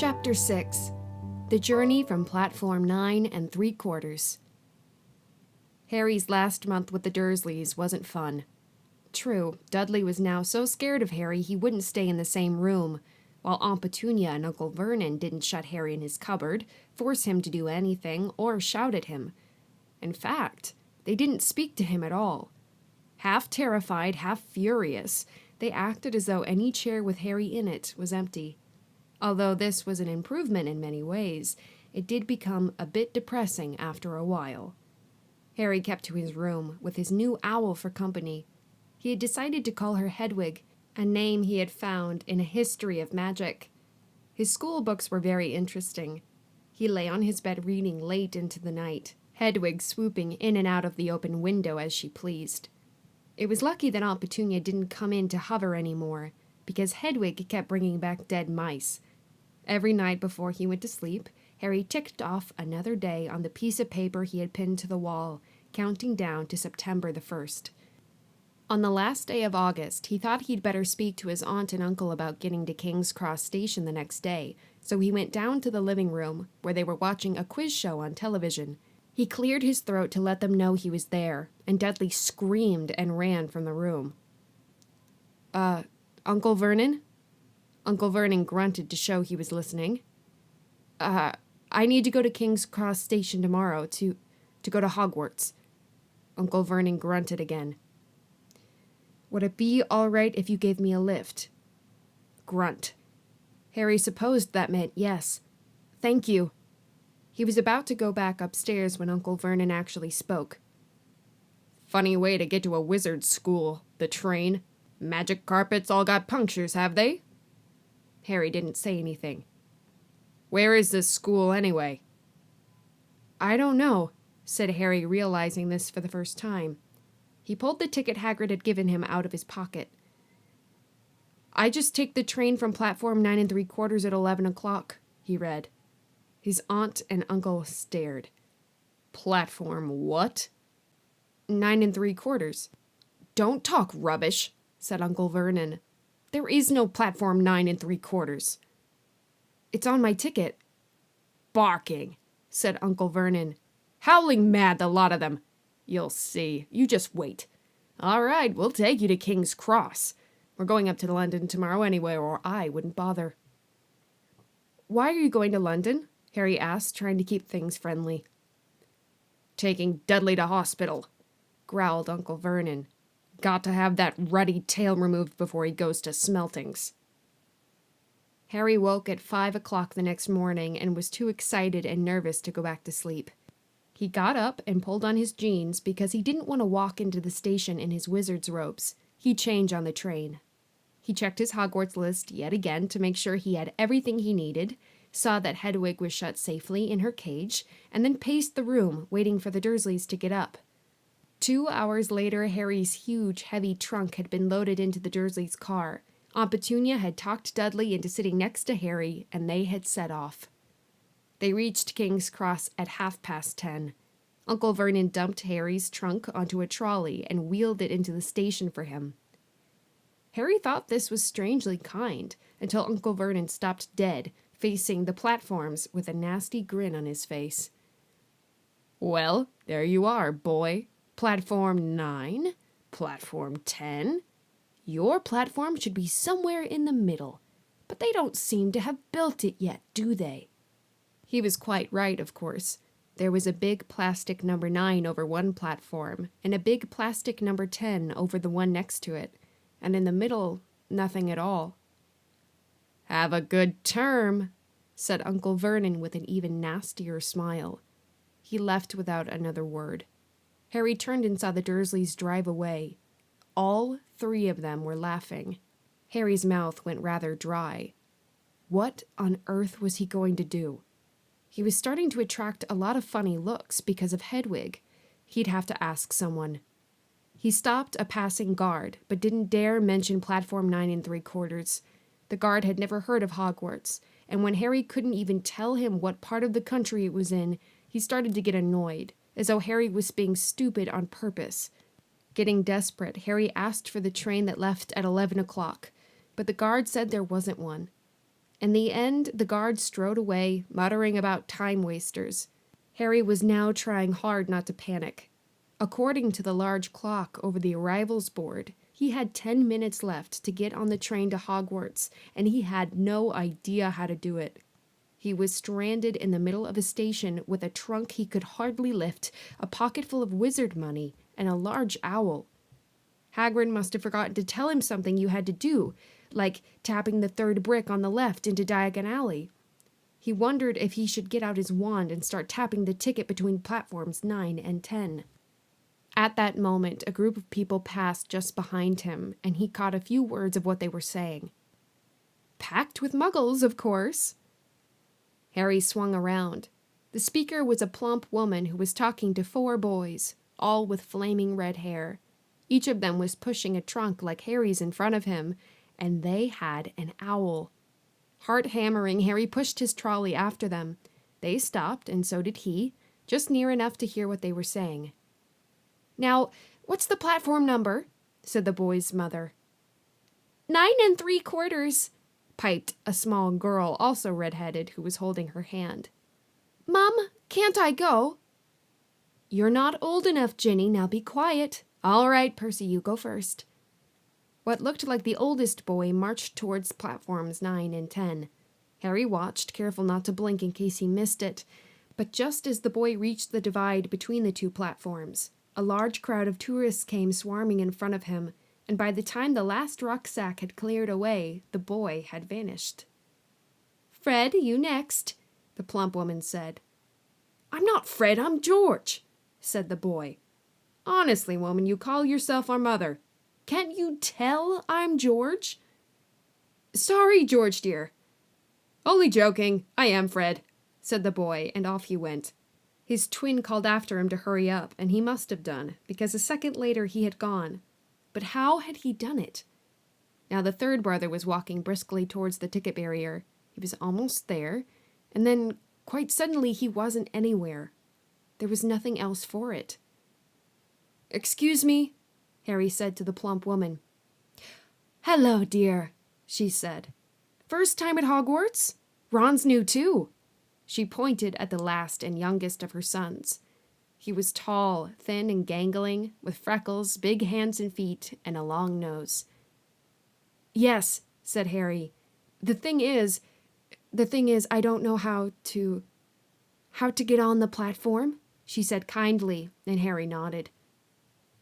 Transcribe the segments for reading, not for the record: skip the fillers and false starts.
Chapter 6. The Journey from Platform 9 3/4. Harry's last month with the Dursleys wasn't fun. True, Dudley was now so scared of Harry he wouldn't stay in the same room, while Aunt Petunia and Uncle Vernon didn't shut Harry in his cupboard, force him to do anything, or shout at him. In fact, they didn't speak to him at all. Half terrified, half furious, they acted as though any chair with Harry in it was empty. Although this was an improvement in many ways, it did become a bit depressing after a while. Harry kept to his room, with his new owl for company. He had decided to call her Hedwig, a name he had found in a history of magic. His school books were very interesting. He lay on his bed reading late into the night, Hedwig swooping in and out of the open window as she pleased. It was lucky that Aunt Petunia didn't come in to hover anymore, because Hedwig kept bringing back dead mice. Every night before he went to sleep, Harry ticked off another day on the piece of paper he had pinned to the wall, counting down to September the 1st. On the last day of August, he thought he'd better speak to his aunt and uncle about getting to King's Cross Station the next day, so he went down to the living room, where they were watching a quiz show on television. He cleared his throat to let them know he was there, and Dudley screamed and ran from the room. Uncle Vernon?" Uncle Vernon grunted to show he was listening. I need to go to King's Cross Station tomorrow to go to Hogwarts." Uncle Vernon grunted again. "Would it be all right if you gave me a lift?" Grunt. Harry supposed that meant yes. "Thank you." He was about to go back upstairs when Uncle Vernon actually spoke. "Funny way to get to a wizard's school, the train. Magic carpets all got punctures, have they?" Harry didn't say anything. "Where is this school, anyway?" "I don't know," said Harry, realizing this for the first time. He pulled the ticket Hagrid had given him out of his pocket. "I just take the train from platform 9 3/4 at 11 o'clock, he read. His aunt and uncle stared. "Platform what?" 9 3/4. "Don't talk rubbish," said Uncle Vernon. "There is no platform 9 3/4. "It's on my ticket." "Barking," said Uncle Vernon. "Howling mad, the lot of them. You'll see. You just wait. All right, we'll take you to King's Cross. We're going up to London tomorrow anyway, or I wouldn't bother." "Why are you going to London?" Harry asked, trying to keep things friendly. "Taking Dudley to hospital," growled Uncle Vernon. "Got to have that ruddy tail removed before he goes to Smeltings." Harry woke at 5 o'clock the next morning and was too excited and nervous to go back to sleep. He got up and pulled on his jeans because he didn't want to walk into the station in his wizard's robes. He'd change on the train. He checked his Hogwarts list yet again to make sure he had everything he needed, saw that Hedwig was shut safely in her cage, and then paced the room, waiting for the Dursleys to get up. 2 hours later, Harry's huge, heavy trunk had been loaded into the Dursleys' car. Aunt Petunia had talked Dudley into sitting next to Harry, and they had set off. They reached King's Cross at 10:30. Uncle Vernon dumped Harry's trunk onto a trolley and wheeled it into the station for him. Harry thought this was strangely kind, until Uncle Vernon stopped dead, facing the platforms with a nasty grin on his face. "Well, there you are, boy. Platform 9, platform 10. Your platform should be somewhere in the middle, but they don't seem to have built it yet, do they?" He was quite right, of course. There was a big plastic number 9 over one platform, and a big plastic number 10 over the one next to it, and in the middle, nothing at all. "Have a good term," said Uncle Vernon with an even nastier smile. He left without another word. Harry turned and saw the Dursleys drive away. All 3 of them were laughing. Harry's mouth went rather dry. What on earth was he going to do? He was starting to attract a lot of funny looks because of Hedwig. He'd have to ask someone. He stopped a passing guard, but didn't dare mention platform 9 3/4. The guard had never heard of Hogwarts, and when Harry couldn't even tell him what part of the country it was in, he started to get annoyed, as though Harry was being stupid on purpose. Getting desperate, Harry asked for the train that left at 11 o'clock, but the guard said there wasn't one. In the end, the guard strode away, muttering about time wasters. Harry was now trying hard not to panic. According to the large clock over the arrivals board, he had 10 minutes left to get on the train to Hogwarts, and he had no idea how to do it. He was stranded in the middle of a station with a trunk he could hardly lift, a pocket full of wizard money, and a large owl. Hagrid must have forgotten to tell him something you had to do, like tapping the third brick on the left into Diagon Alley. He wondered if he should get out his wand and start tapping the ticket between platforms 9 and 10. At that moment, a group of people passed just behind him, and he caught a few words of what they were saying. Packed with muggles, of course. Harry swung around. The speaker was a plump woman who was talking to 4 boys, all with flaming red hair. Each of them was pushing a trunk like Harry's in front of him, and they had an owl. Heart hammering, Harry pushed his trolley after them. They stopped, and so did he, just near enough to hear what they were saying. Now, what's the platform number? Said the boy's mother. 9 3/4, piped a small girl, also red-headed, who was holding her hand. Mum, can't I go? You're not old enough, Ginny. Now be quiet. All right, Percy, you go first. What looked like the oldest boy marched towards platforms 9 and 10. Harry watched, careful not to blink in case he missed it, but just as the boy reached the divide between the 2 platforms, a large crowd of tourists came swarming in front of him, and by the time the last rucksack had cleared away, the boy had vanished. Fred, you next, the plump woman said. I'm not Fred, I'm George, said the boy. Honestly, woman, you call yourself our mother. Can't you tell I'm George? Sorry, George dear. Only joking, I am Fred, said the boy, and off he went. His twin called after him to hurry up, and he must have done, because a second later he had gone. But how had he done it? Now the third brother was walking briskly towards the ticket barrier. He was almost there, and then, quite suddenly, he wasn't anywhere. There was nothing else for it. Excuse me, Harry said to the plump woman. Hello, dear, she said. First time at Hogwarts? Ron's new too. She pointed at the last and youngest of her sons. He was tall, thin and gangling, with freckles, big hands and feet, and a long nose. Yes, said Harry. The thing is, I don't know how to get on the platform, she said kindly, and Harry nodded.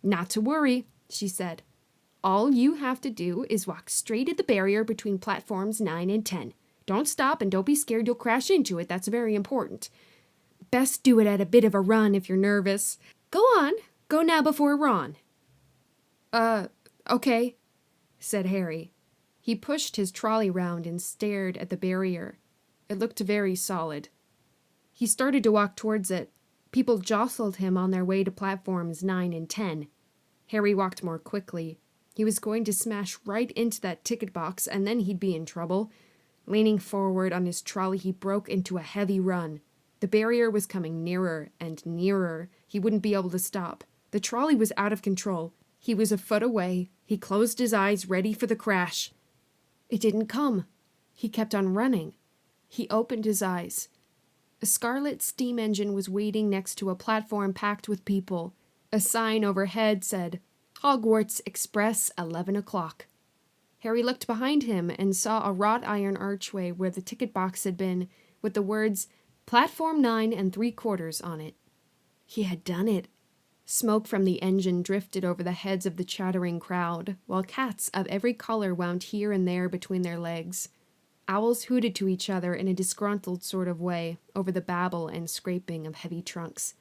Not to worry, she said. All you have to do is walk straight at the barrier between platforms 9 and 10. Don't stop and don't be scared you'll crash into it. That's very important. Best do it at a bit of a run if you're nervous. Go on. Go now before Ron. Okay, said Harry. He pushed his trolley round and stared at the barrier. It looked very solid. He started to walk towards it. People jostled him on their way to platforms 9 and 10. Harry walked more quickly. He was going to smash right into that ticket box, and then he'd be in trouble. Leaning forward on his trolley, he broke into a heavy run. The barrier was coming nearer and nearer. He wouldn't be able to stop. The trolley was out of control. He was a foot away. He closed his eyes, ready for the crash. It didn't come. He kept on running. He opened his eyes. A scarlet steam engine was waiting next to a platform packed with people. A sign overhead said, Hogwarts Express, 11 o'clock. Harry looked behind him and saw a wrought iron archway where the ticket box had been, with the words, Platform 9 3/4 on it. He had done it. Smoke from the engine drifted over the heads of the chattering crowd, while cats of every color wound here and there between their legs. Owls hooted to each other in a disgruntled sort of way over the babble and scraping of heavy trunks.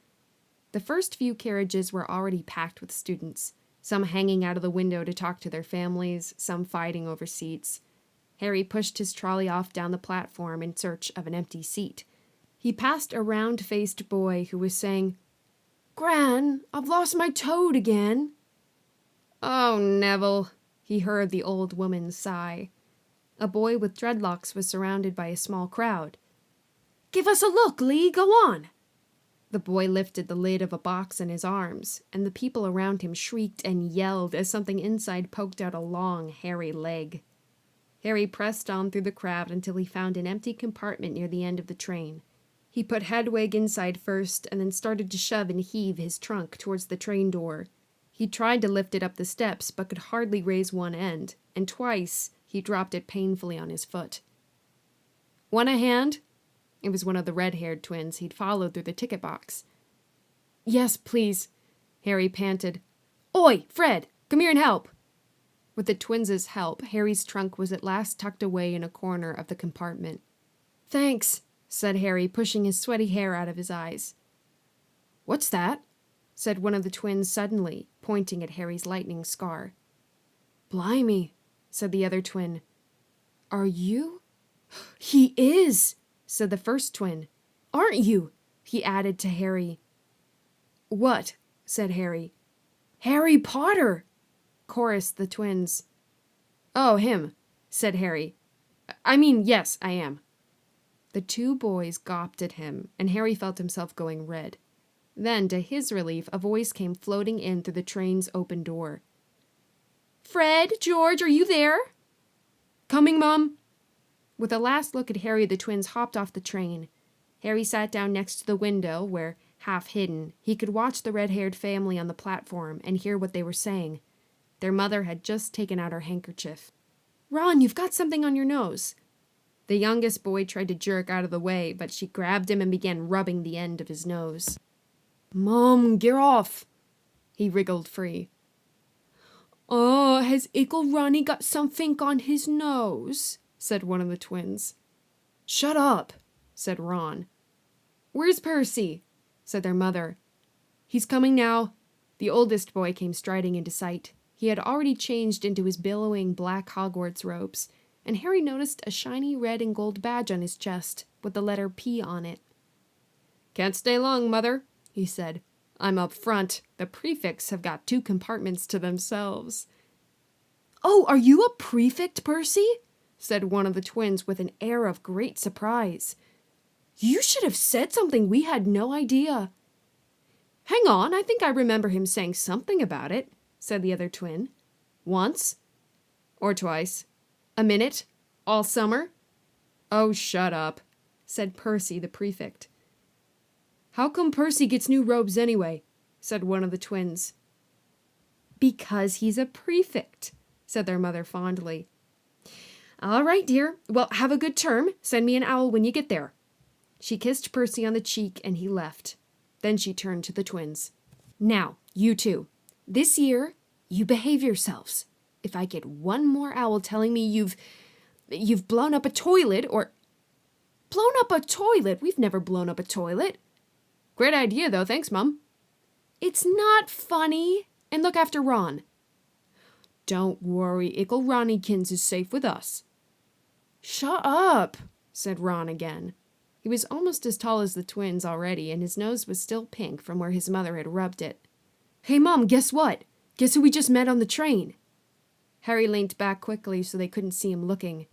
The first few carriages were already packed with students, some hanging out of the window to talk to their families, some fighting over seats. Harry pushed his trolley off down the platform in search of an empty seat. He passed a round-faced boy who was saying, Gran, I've lost my toad again. Oh, Neville, he heard the old woman sigh. A boy with dreadlocks was surrounded by a small crowd. Give us a look, Lee, go on. The boy lifted the lid of a box in his arms, and the people around him shrieked and yelled as something inside poked out a long, hairy leg. Harry pressed on through the crowd until he found an empty compartment near the end of the train. He put Hedwig inside first and then started to shove and heave his trunk towards the train door. He tried to lift it up the steps but could hardly raise one end, and twice he dropped it painfully on his foot. "Want a hand?" It was one of the red-haired twins he'd followed through the ticket box. "Yes, please," Harry panted. "Oi, Fred, come here and help." With the twins' help, Harry's trunk was at last tucked away in a corner of the compartment. "Thanks," said Harry, pushing his sweaty hair out of his eyes. "What's that?" said one of the twins suddenly, pointing at Harry's lightning scar. "Blimey," said the other twin. "Are you?" "He is," said the first twin. "Aren't you?" he added to Harry. "What?" said Harry. "Harry Potter!" chorused the twins. "Oh, him," said Harry. Yes, I am." The two boys gawped at him, and Harry felt himself going red. Then, to his relief, a voice came floating in through the train's open door. "Fred, George, are you there?" "Coming, Mum." With a last look at Harry, the twins hopped off the train. Harry sat down next to the window where, half hidden, he could watch the red-haired family on the platform and hear what they were saying. Their mother had just taken out her handkerchief. "Ron, you've got something on your nose." The youngest boy tried to jerk out of the way, but she grabbed him and began rubbing the end of his nose. "Mom, get off!" He wriggled free. "Oh, has Ickle Ronnie got something on his nose?" said one of the twins. "Shut up," said Ron. "Where's Percy?" said their mother. "He's coming now." The oldest boy came striding into sight. He had already changed into his billowing black Hogwarts robes, and Harry noticed a shiny red and gold badge on his chest with the letter P on it. "Can't stay long, Mother," he said. "I'm up front. The prefects have got 2 compartments to themselves." "Oh, are you a prefect, Percy?" said one of the twins with an air of great surprise. "You should have said something. We had no idea." "Hang on, I think I remember him saying something about it," said the other twin. "Once? Or twice? A minute? All summer?" "Oh, shut up," said Percy the prefect. "How come Percy gets new robes anyway?" said one of the twins. "Because he's a prefect," said their mother fondly. "All right, dear. Well, have a good term. Send me an owl when you get there." She kissed Percy on the cheek and he left. Then she turned to the twins. "Now, you two. This year, you behave yourselves. If I get one more owl telling me you've blown up a toilet or..." "Blown up a toilet? We've never blown up a toilet." "Great idea, though. Thanks, Mum." "It's not funny. And look after Ron." "Don't worry. Ickle Ronnykins is safe with us." "Shut up," said Ron again. He was almost as tall as the twins already, and his nose was still pink from where his mother had rubbed it. "Hey, Mom, guess what? Guess who we just met on the train?" Harry leaned back quickly so they couldn't see him looking.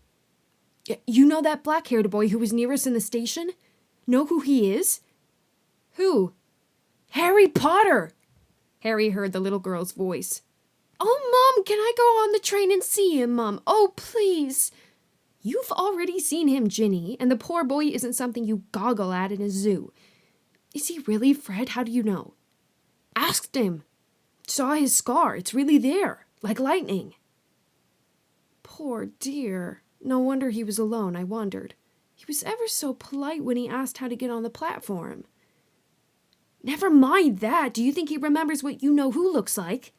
"You know that black-haired boy who was near us in the station? Know who he is?" "Who?" "Harry Potter!" Harry heard the little girl's voice. "Oh, Mom, can I go on the train and see him, Mom? Oh, please!" "You've already seen him, Ginny, and the poor boy isn't something you goggle at in a zoo." "Is he really, Fred? How do you know?" "Asked him. Saw his scar. It's really there, like lightning." Poor dear. No wonder he was alone, I wondered. He was ever so polite when he asked how to get on the platform. "Never mind that. Do you think he remembers what you-know-who looks like?"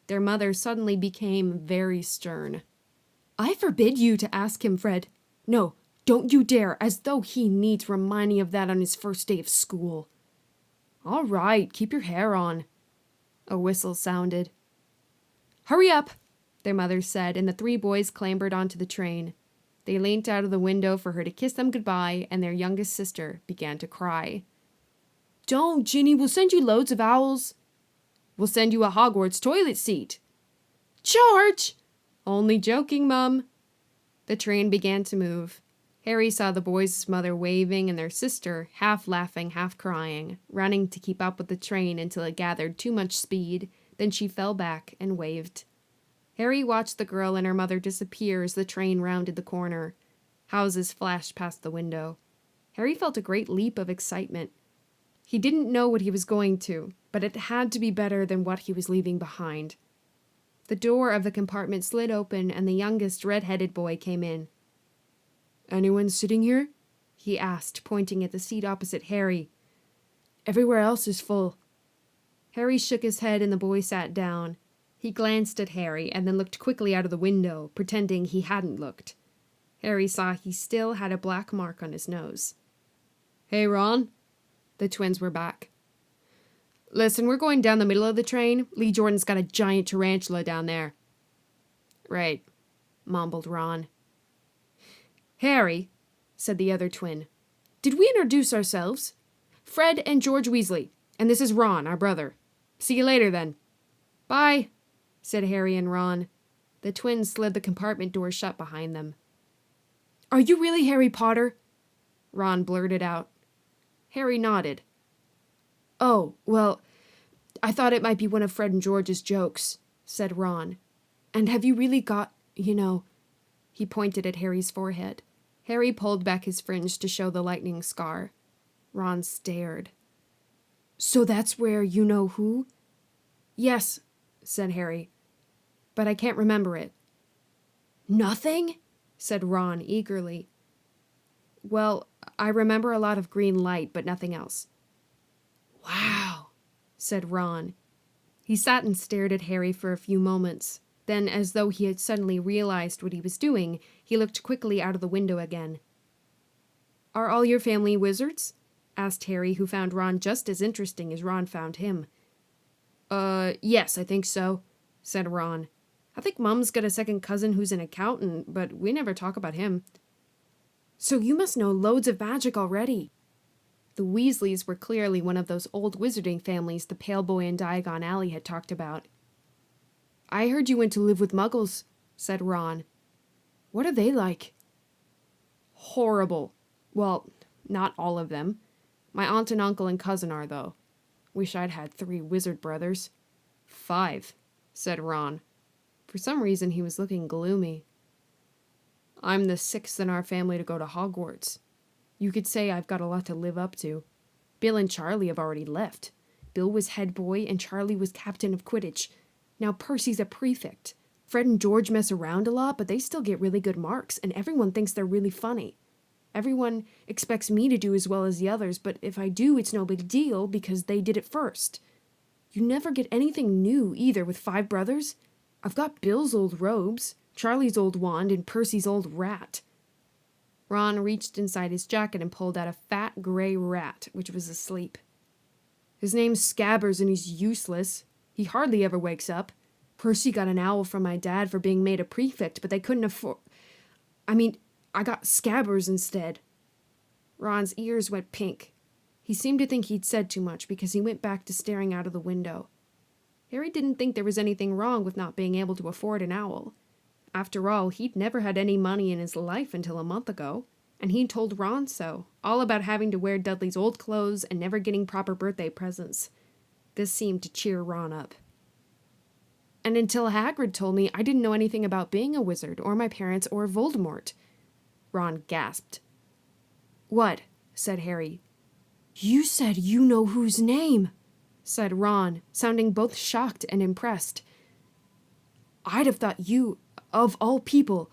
Their mother suddenly became very stern. "I forbid you to ask him, Fred. No, don't you dare, as though he needs reminding of that on his first day of school." "All right, keep your hair on." A whistle sounded. "Hurry up," their mother said, and the 3 boys clambered onto the train. They leant out of the window for her to kiss them goodbye, and their youngest sister began to cry. "Don't, Ginny, we'll send you loads of owls." "We'll send you a Hogwarts toilet seat." "George!" "Only joking, Mum." The train began to move. Harry saw the boys' mother waving and their sister, half laughing, half crying, running to keep up with the train until it gathered too much speed. Then she fell back and waved. Harry watched the girl and her mother disappear as the train rounded the corner. Houses flashed past the window. Harry felt a great leap of excitement. He didn't know what he was going to, but it had to be better than what he was leaving behind. The door of the compartment slid open and the youngest red-headed boy came in. "Anyone sitting here?" he asked, pointing at the seat opposite Harry. "Everywhere else is full." Harry shook his head and the boy sat down. He glanced at Harry and then looked quickly out of the window, pretending he hadn't looked. Harry saw he still had a black mark on his nose. "Hey, Ron." The twins were back. "Listen, we're going down the middle of the train. Lee Jordan's got a giant tarantula down there." "Right," mumbled Ron. "Harry," said the other twin, "did we introduce ourselves? Fred and George Weasley, and this is Ron, our brother. See you later, then." "Bye," said Harry and Ron. The twins slid the compartment door shut behind them. "Are you really Harry Potter?" Ron blurted out. Harry nodded. "Oh, well, I thought it might be one of Fred and George's jokes," said Ron. "And have you really got, He pointed at Harry's forehead. Harry pulled back his fringe to show the lightning scar. Ron stared. "So that's where you know who?" "Yes," said Harry, "but I can't remember it." "Nothing?" said Ron eagerly. "Well, I remember a lot of green light, but nothing else." "Wow," said Ron. He sat and stared at Harry for a few moments. Then, as though he had suddenly realized what he was doing, he looked quickly out of the window again. "Are all your family wizards?" asked Harry, who found Ron just as interesting as Ron found him. Yes, I think so," said Ron. "I think Mum's got a second cousin who's an accountant, but we never talk about him." "So you must know loads of magic already." The Weasleys were clearly one of those old wizarding families the Pale Boy in Diagon Alley had talked about. "I heard you went to live with Muggles," said Ron. "What are they like?" "Horrible. Well, not all of them. My aunt and uncle and cousin are, though. Wish I'd had 3 wizard brothers." "5, said Ron. For some reason he was looking gloomy. "I'm the 6th in our family to go to Hogwarts. You could say I've got a lot to live up to. Bill and Charlie have already left. Bill was head boy and Charlie was captain of Quidditch. Now Percy's a prefect. Fred and George mess around a lot, but they still get really good marks, and everyone thinks they're really funny. Everyone expects me to do as well as the others, but if I do, it's no big deal because they did it first. You never get anything new either with 5 brothers. I've got Bill's old robes, Charlie's old wand, and Percy's old rat." Ron reached inside his jacket and pulled out a fat gray rat, which was asleep. "His name's Scabbers and he's useless. He hardly ever wakes up. Percy got an owl from my dad for being made a prefect, but they couldn't afford... I got Scabbers instead." Ron's ears went pink. He seemed to think he'd said too much because he went back to staring out of the window. Harry didn't think there was anything wrong with not being able to afford an owl. After all, he'd never had any money in his life until a month ago, and he'd told Ron so, all about having to wear Dudley's old clothes and never getting proper birthday presents. This seemed to cheer Ron up. "And until Hagrid told me, I didn't know anything about being a wizard, or my parents, or Voldemort." Ron gasped. "What?" said Harry. "You said you know whose name," said Ron, sounding both shocked and impressed. "I'd have thought you, of all people..."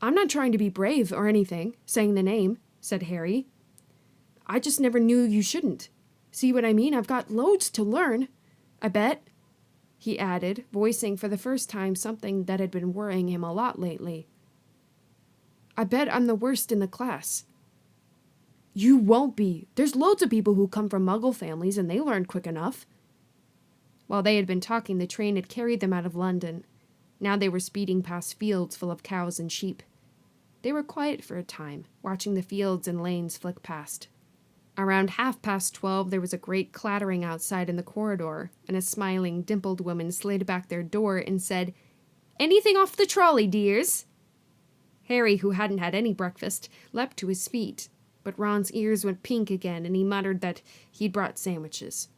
"I'm not trying to be brave or anything, saying the name," said Harry. "I just never knew you shouldn't. See what I mean? I've got loads to learn. I bet," he added, voicing for the first time something that had been worrying him a lot lately. "I bet I'm the worst in the class." "You won't be. There's loads of people who come from Muggle families and they learn quick enough." While they had been talking, the train had carried them out of London. Now they were speeding past fields full of cows and sheep. They were quiet for a time, watching the fields and lanes flick past. Around 12:30, there was a great clattering outside in the corridor, and a smiling, dimpled woman slid back their door and said, "Anything off the trolley, dears?" Harry, who hadn't had any breakfast, leapt to his feet, but Ron's ears went pink again, and he muttered that he'd brought sandwiches.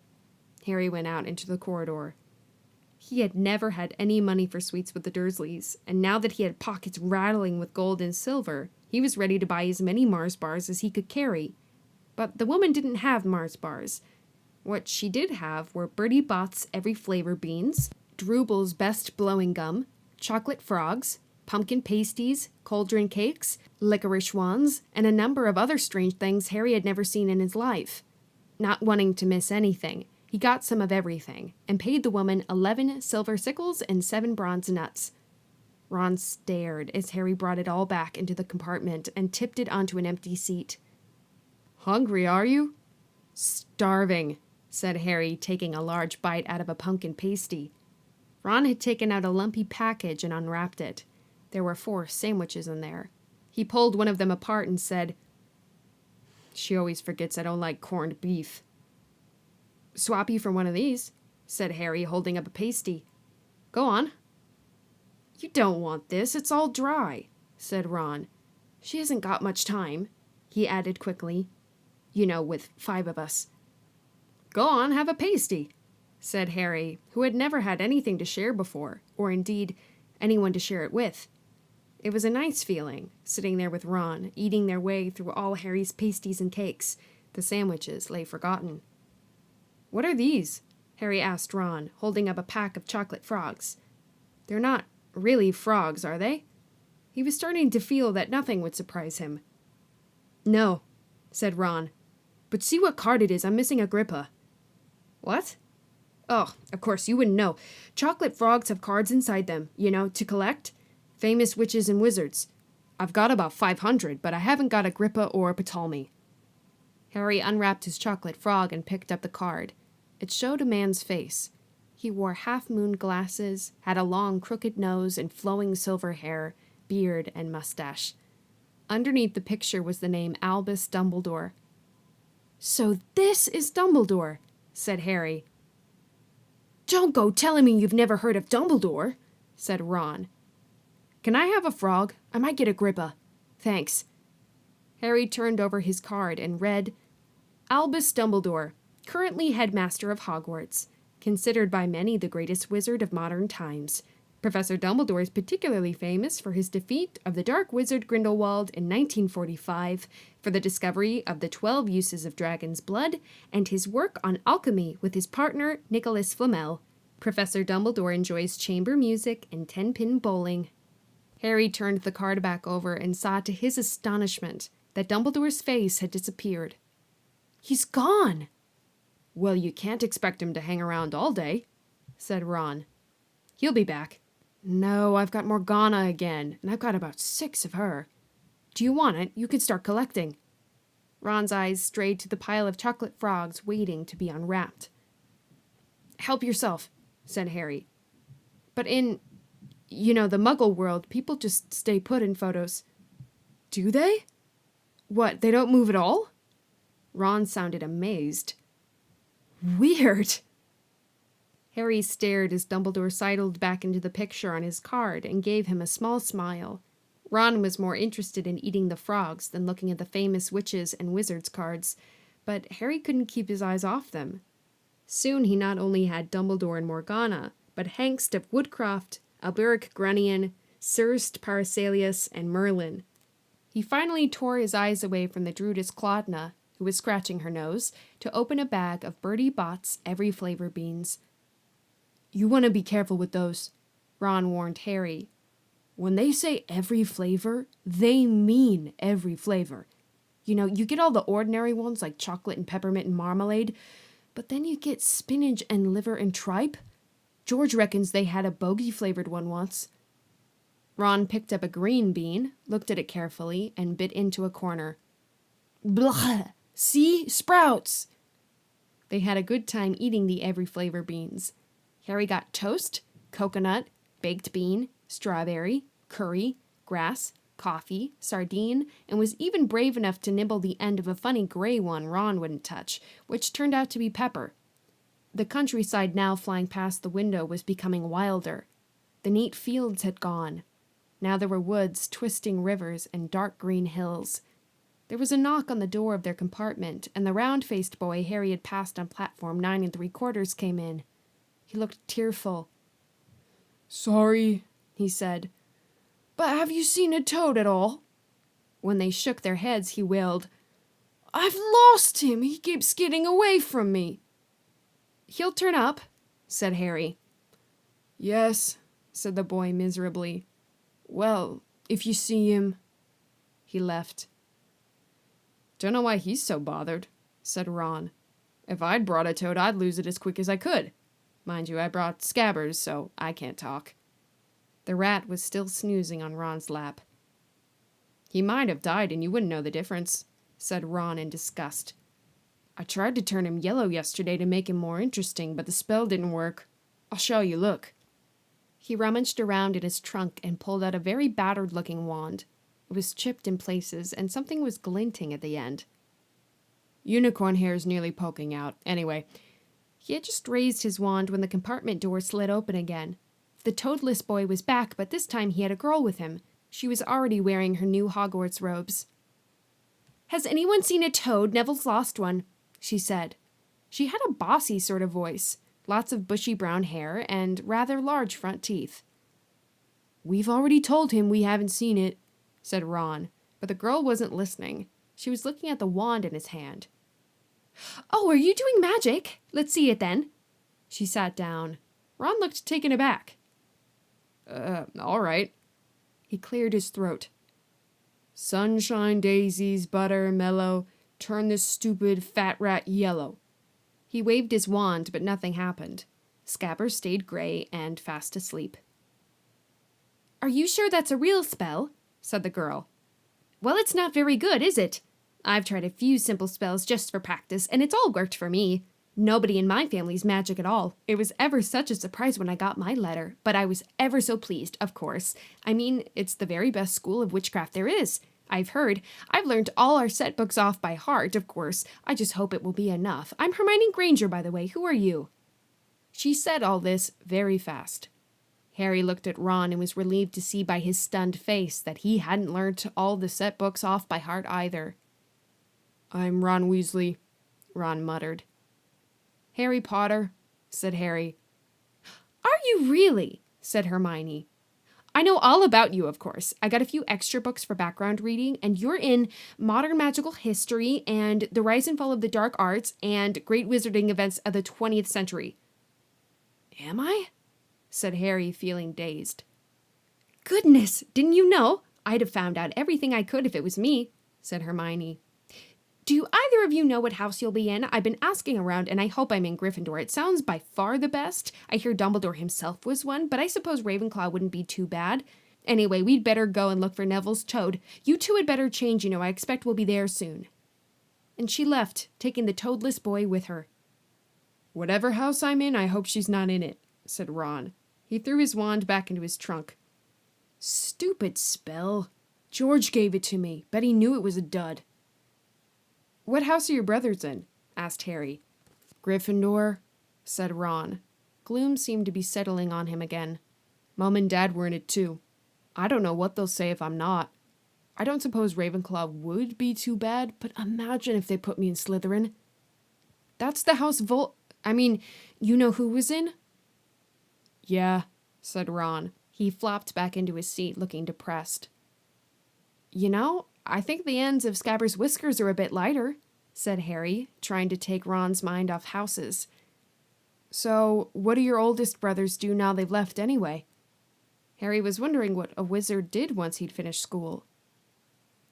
Harry went out into the corridor. He had never had any money for sweets with the Dursleys, and now that he had pockets rattling with gold and silver, he was ready to buy as many Mars bars as he could carry. But the woman didn't have Mars bars. What she did have were Bertie Bott's Every Flavor beans, Drooble's Best Blowing Gum, chocolate frogs, pumpkin pasties, cauldron cakes, licorice wands, and a number of other strange things Harry had never seen in his life. Not wanting to miss anything, he got some of everything, and paid the woman 11 silver sickles and 7 bronze nuts. Ron stared as Harry brought it all back into the compartment and tipped it onto an empty seat. "Hungry, are you?" "Starving," said Harry, taking a large bite out of a pumpkin pasty. Ron had taken out a lumpy package and unwrapped it. There were 4 sandwiches in there. He pulled one of them apart and said, "She always forgets I don't like corned beef." "Swap you for one of these," said Harry, holding up a pasty. "Go on." "You don't want this, it's all dry," said Ron. "She hasn't got much time," he added quickly. "You know, with 5 of us." "Go on, have a pasty," said Harry, who had never had anything to share before, or indeed, anyone to share it with. It was a nice feeling, sitting there with Ron, eating their way through all Harry's pasties and cakes. The sandwiches lay forgotten. "What are these?" Harry asked Ron, holding up a pack of chocolate frogs. "They're not really frogs, are they?" He was starting to feel that nothing would surprise him. "No," said Ron. "But see what card it is, I'm missing Agrippa." "What?" "Oh, of course, you wouldn't know. Chocolate frogs have cards inside them, you know, to collect. Famous witches and wizards. I've got about 500, but I haven't got Agrippa or Ptolemy." Harry unwrapped his chocolate frog and picked up the card. It showed a man's face. He wore half-moon glasses, had a long crooked nose and flowing silver hair, beard and mustache. Underneath the picture was the name Albus Dumbledore. "So this is Dumbledore," said Harry. "Don't go telling me you've never heard of Dumbledore," said Ron. "Can I have a frog? I might get Agrippa. Thanks." Harry turned over his card and read, "Albus Dumbledore, currently headmaster of Hogwarts, considered by many the greatest wizard of modern times. Professor Dumbledore is particularly famous for his defeat of the dark wizard Grindelwald in 1945, for the discovery of the 12 uses of dragon's blood, and his work on alchemy with his partner Nicholas Flamel. Professor Dumbledore enjoys chamber music and 10-pin bowling." Harry turned the card back over and saw to his astonishment that Dumbledore's face had disappeared. "He's gone!" "Well, you can't expect him to hang around all day," said Ron. "He'll be back." "No, I've got Morgana again, and I've got about 6 of her. Do you want it? You can start collecting." Ron's eyes strayed to the pile of chocolate frogs waiting to be unwrapped. "Help yourself," said Harry. "But in, the Muggle world, people just stay put in photos." "Do they? What, they don't move at all?" Ron sounded amazed. "Weird." Harry stared as Dumbledore sidled back into the picture on his card and gave him a small smile. Ron was more interested in eating the frogs than looking at the famous witches and wizards cards, but Harry couldn't keep his eyes off them. Soon he not only had Dumbledore and Morgana, but Hengst of Woodcroft, Alberic Grunion, Sirst Paracelsus, and Merlin. He finally tore his eyes away from the Druidess Claudna, who was scratching her nose, to open a bag of Bertie Bott's Every Flavor beans. "You want to be careful with those," Ron warned Harry. "When they say every flavor, they mean every flavor. You get all the ordinary ones like chocolate and peppermint and marmalade, but then you get spinach and liver and tripe. George reckons they had a bogey-flavored one once." Ron picked up a green bean, looked at it carefully, and bit into a corner. "Blah! See? Sprouts!" They had a good time eating the Every Flavor beans. Harry got toast, coconut, baked bean, strawberry, curry, grass, coffee, sardine, and was even brave enough to nibble the end of a funny gray one Ron wouldn't touch, which turned out to be pepper. The countryside now flying past the window was becoming wilder. The neat fields had gone. Now there were woods, twisting rivers, and dark green hills. There was a knock on the door of their compartment, and the round-faced boy Harry had passed on platform 9 3/4 came in. He looked tearful. Sorry, he said, but have you seen a toad at all? When they shook their heads, he wailed, I've lost him! He keeps getting away from me! He'll turn up, said Harry. Yes, said the boy miserably. Well, if you see him... He left. Don't know why he's so bothered, said Ron. If I'd brought a toad, I'd lose it as quick as I could. Mind you, I brought Scabbers, so I can't talk. The rat was still snoozing on Ron's lap. He might have died and you wouldn't know the difference, said Ron in disgust. I tried to turn him yellow yesterday to make him more interesting, but the spell didn't work. I'll show you, look. He rummaged around in his trunk and pulled out a very battered-looking wand. It was chipped in places, and something was glinting at the end. Unicorn hair is nearly poking out. Anyway, he had just raised his wand when the compartment door slid open again. The toadless boy was back, but this time he had a girl with him. She was already wearing her new Hogwarts robes. Has anyone seen a toad? Neville's lost one, she said. She had a bossy sort of voice, lots of bushy brown hair, and rather large front teeth. We've already told him we haven't seen it, said Ron, but the girl wasn't listening. She was looking at the wand in his hand. Oh, are you doing magic? Let's see it then. She sat down. Ron looked taken aback. All right. He cleared his throat. Sunshine, daisies, butter, mellow, turn this stupid fat rat yellow. He waved his wand, but nothing happened. Scabbers stayed gray and fast asleep. Are you sure that's a real spell? Said the girl. Well, it's not very good, is it? I've tried a few simple spells just for practice, and it's all worked for me. Nobody in my family's magic at all. It was ever such a surprise when I got my letter, but I was ever so pleased, of course. I mean, it's the very best school of witchcraft there is. I've heard. I've learned all our set books off by heart, of course. I just hope it will be enough. I'm Hermione Granger, by the way. Who are you? She said all this very fast. Harry looked at Ron and was relieved to see by his stunned face that he hadn't learned all the set books off by heart either. I'm Ron Weasley, Ron muttered. Harry Potter, said Harry. Are you really? Said Hermione. I know all about you, of course. I got a few extra books for background reading, and you're in Modern Magical History and The Rise and Fall of the Dark Arts and Great Wizarding Events of the 20th Century. Am I? Said Harry, feeling dazed. Goodness, didn't you know? I'd have found out everything I could if it was me, said Hermione. Do either of you know what house you'll be in? I've been asking around, and I hope I'm in Gryffindor. It sounds by far the best. I hear Dumbledore himself was one, but I suppose Ravenclaw wouldn't be too bad. Anyway, we'd better go and look for Neville's toad. You two had better change, I expect we'll be there soon. And she left, taking the toadless boy with her. Whatever house I'm in, I hope she's not in it, said Ron. He threw his wand back into his trunk. Stupid spell. George gave it to me. Bet he knew it was a dud. What house are your brothers in? Asked Harry. Gryffindor, said Ron. Gloom seemed to be settling on him again. Mom and Dad were in it too. I don't know what they'll say if I'm not. I don't suppose Ravenclaw would be too bad, but imagine if they put me in Slytherin. That's the house you know who was in? Yeah, said Ron. He flopped back into his seat, looking depressed. I think the ends of Scabbers' whiskers are a bit lighter, said Harry, trying to take Ron's mind off houses. So, what do your oldest brothers do now they've left anyway? Harry was wondering what a wizard did once he'd finished school.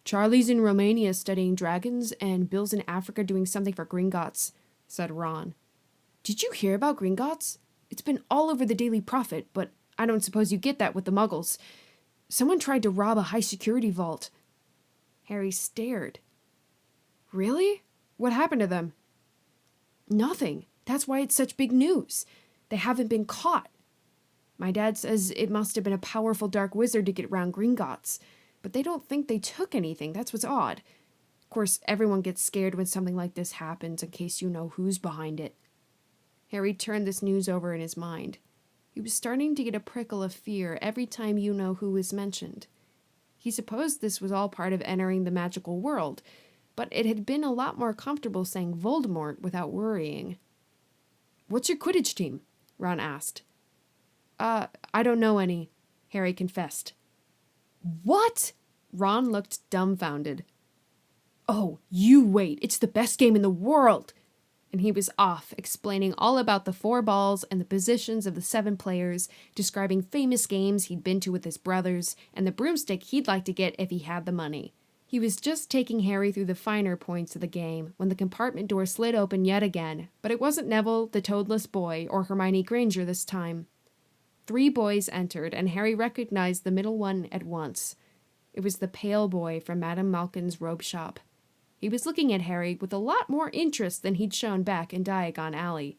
Charlie's in Romania studying dragons, and Bill's in Africa doing something for Gringotts, said Ron. Did you hear about Gringotts? It's been all over the Daily Prophet, but I don't suppose you get that with the Muggles. Someone tried to rob a high-security vault. Harry stared. Really? What happened to them? Nothing. That's why it's such big news. They haven't been caught. My dad says it must have been a powerful dark wizard to get around Gringotts, but they don't think they took anything. That's what's odd. Of course, everyone gets scared when something like this happens in case you know who's behind it. Harry turned this news over in his mind. He was starting to get a prickle of fear every time you know who was mentioned. He supposed this was all part of entering the magical world, but it had been a lot more comfortable saying Voldemort without worrying. What's your Quidditch team? Ron asked. I don't know any," Harry confessed. "What?" Ron looked dumbfounded. "Oh, you wait. It's the best game in the world." And he was off, explaining all about the 4 balls and the positions of the 7 players, describing famous games he'd been to with his brothers, and the broomstick he'd like to get if he had the money. He was just taking Harry through the finer points of the game when the compartment door slid open yet again, but it wasn't Neville, the toadless boy, or Hermione Granger this time. 3 boys entered, and Harry recognized the middle one at once. It was the pale boy from Madame Malkin's robe shop. He was looking at Harry with a lot more interest than he'd shown back in Diagon Alley.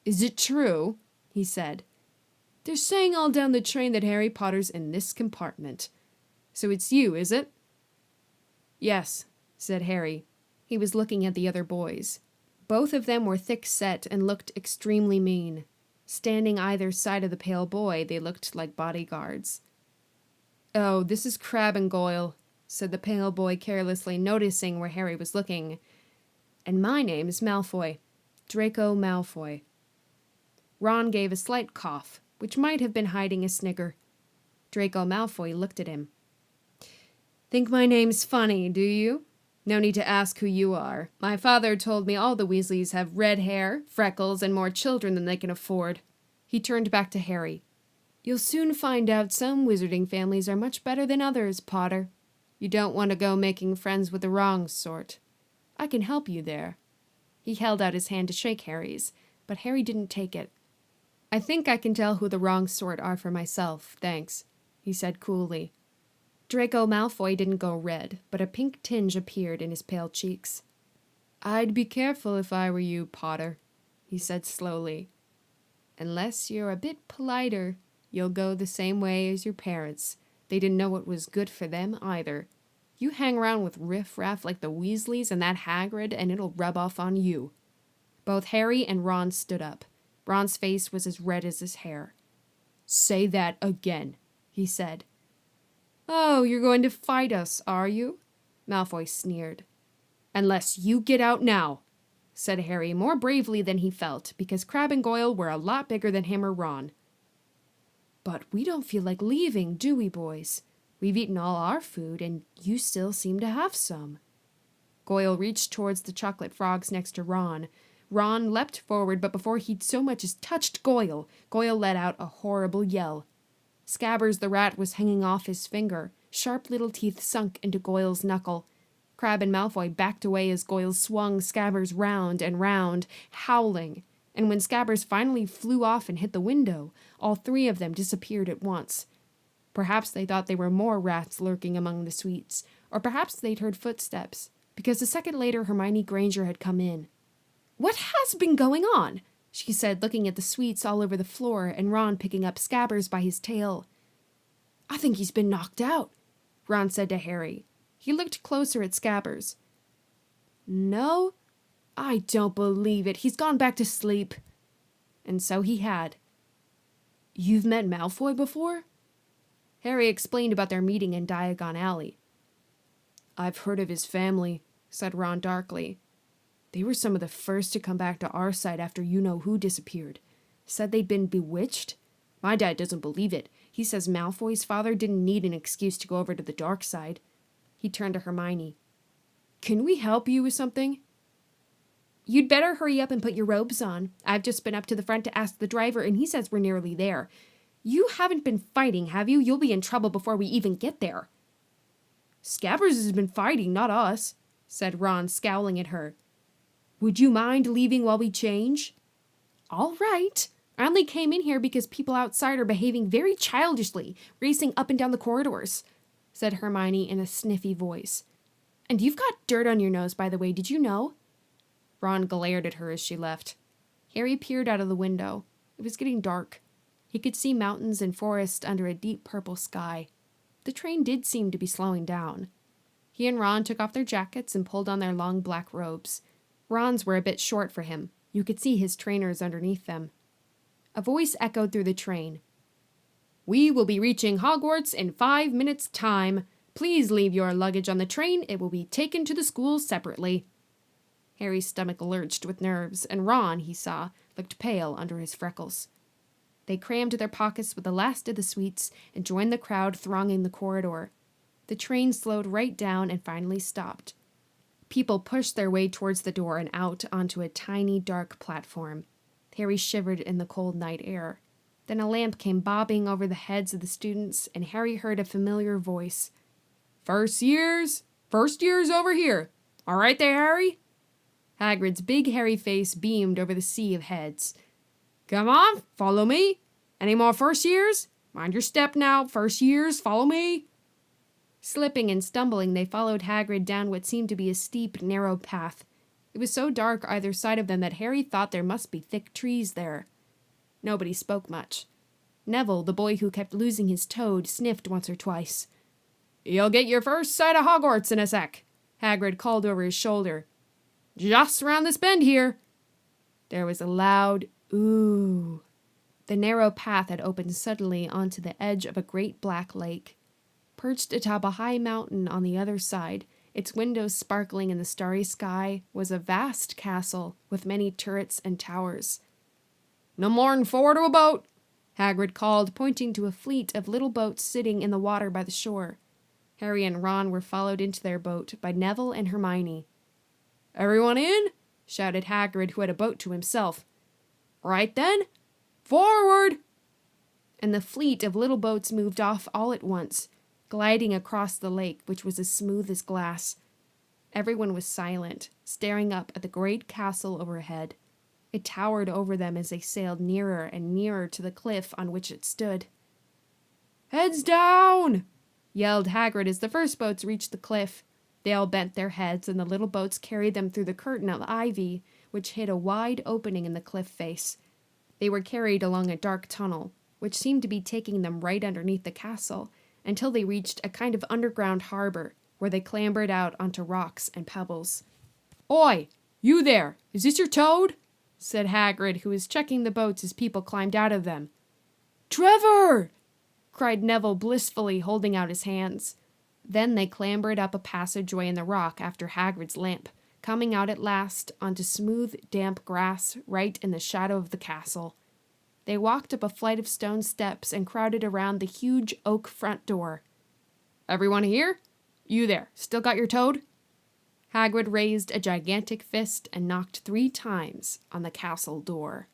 "Is it true?" he said. "They're saying all down the train that Harry Potter's in this compartment. So it's you, is it?" "Yes," said Harry. He was looking at the other boys. Both of them were thick-set and looked extremely mean. Standing either side of the pale boy, they looked like bodyguards. "Oh, this is Crabbe and Goyle," said the pale boy carelessly, noticing where Harry was looking. "And my name's Malfoy. Draco Malfoy." Ron gave a slight cough, which might have been hiding a snigger. Draco Malfoy looked at him. "Think my name's funny, do you? No need to ask who you are. My father told me all the Weasleys have red hair, freckles, and more children than they can afford." He turned back to Harry. "You'll soon find out some wizarding families are much better than others, Potter. You don't want to go making friends with the wrong sort. I can help you there." He held out his hand to shake Harry's, but Harry didn't take it. "I think I can tell who the wrong sort are for myself, thanks," he said coolly. Draco Malfoy didn't go red, but a pink tinge appeared in his pale cheeks. "I'd be careful if I were you, Potter," he said slowly. "Unless you're a bit politer, you'll go the same way as your parents. They didn't know what was good for them, either. You hang around with riff-raff like the Weasleys and that Hagrid, and it'll rub off on you." Both Harry and Ron stood up. Ron's face was as red as his hair. "Say that again," he said. "Oh, you're going to fight us, are you?" Malfoy sneered. "Unless you get out now," said Harry more bravely than he felt, because Crabbe and Goyle were a lot bigger than him or Ron. "But we don't feel like leaving, do we, boys? We've eaten all our food, and you still seem to have some." Goyle reached towards the chocolate frogs next to Ron. Ron leapt forward, but before he'd so much as touched Goyle, Goyle let out a horrible yell. Scabbers the rat was hanging off his finger. Sharp little teeth sunk into Goyle's knuckle. Crabbe and Malfoy backed away as Goyle swung Scabbers round and round, howling. And when Scabbers finally flew off and hit the window, all 3 of them disappeared at once. Perhaps they thought there were more rats lurking among the sweets, or perhaps they'd heard footsteps, because a second later Hermione Granger had come in. "What has been going on?" she said, looking at the sweets all over the floor and Ron picking up Scabbers by his tail. "I think he's been knocked out," Ron said to Harry. He looked closer at Scabbers. "No, I don't believe it. He's gone back to sleep." And so he had. "You've met Malfoy before?" Harry explained about their meeting in Diagon Alley. "I've heard of his family," said Ron darkly. "They were some of the first to come back to our side after you-know-who disappeared. Said they'd been bewitched. My dad doesn't believe it. He says Malfoy's father didn't need an excuse to go over to the dark side." He turned to Hermione. "Can we help you with something?" "You'd better hurry up and put your robes on. I've just been up to the front to ask the driver, and he says we're nearly there. You haven't been fighting, have you? You'll be in trouble before we even get there." "Scabbers has been fighting, not us," said Ron, scowling at her. "Would you mind leaving while we change?" "All right. I only came in here because people outside are behaving very childishly, racing up and down the corridors," said Hermione in a sniffy voice. "And you've got dirt on your nose, by the way, did you know?" Ron glared at her as she left. Harry peered out of the window. It was getting dark. He could see mountains and forest under a deep purple sky. The train did seem to be slowing down. He and Ron took off their jackets and pulled on their long black robes. Ron's were a bit short for him. You could see his trainers underneath them. A voice echoed through the train. "We will be reaching Hogwarts in 5 minutes' time. Please leave your luggage on the train. It will be taken to the school separately." Harry's stomach lurched with nerves, and Ron, he saw, looked pale under his freckles. They crammed their pockets with the last of the sweets and joined the crowd thronging the corridor. The train slowed right down and finally stopped. People pushed their way towards the door and out onto a tiny, dark platform. Harry shivered in the cold night air. Then a lamp came bobbing over the heads of the students, and Harry heard a familiar voice. First years over here. All right there, Harry?" Hagrid's big hairy face beamed over the sea of heads. "Come on, follow me. Any more first years? Mind your step now. First years, follow me." Slipping and stumbling, they followed Hagrid down what seemed to be a steep, narrow path. It was so dark either side of them that Harry thought there must be thick trees there. Nobody spoke much. Neville, the boy who kept losing his toad, sniffed once or twice. "You'll get your first sight of Hogwarts in a sec," Hagrid called over his shoulder. "Just round this bend here." There was a loud ooh. The narrow path had opened suddenly onto the edge of a great black lake. Perched atop a high mountain on the other side, its windows sparkling in the starry sky, was a vast castle with many turrets and towers. "No more'n 4 to a boat," Hagrid called, pointing to a fleet of little boats sitting in the water by the shore. Harry and Ron were followed into their boat by Neville and Hermione. "Everyone in?" shouted Hagrid, who had a boat to himself. "Right then, forward!" And the fleet of little boats moved off all at once, gliding across the lake, which was as smooth as glass. Everyone was silent, staring up at the great castle overhead. It towered over them as they sailed nearer and nearer to the cliff on which it stood. "Heads down!" yelled Hagrid as the first boats reached the cliff. They all bent their heads, and the little boats carried them through the curtain of ivy, which hid a wide opening in the cliff face. They were carried along a dark tunnel, which seemed to be taking them right underneath the castle, until they reached a kind of underground harbor, where they clambered out onto rocks and pebbles. "Oi, you there! Is this your toad?" said Hagrid, who was checking the boats as people climbed out of them. "Trevor!" cried Neville blissfully, holding out his hands. Then they clambered up a passageway in the rock after Hagrid's lamp, coming out at last onto smooth, damp grass right in the shadow of the castle. They walked up a flight of stone steps and crowded around the huge oak front door. "Everyone here? You there, still got your toad?" Hagrid raised a gigantic fist and knocked 3 times on the castle door.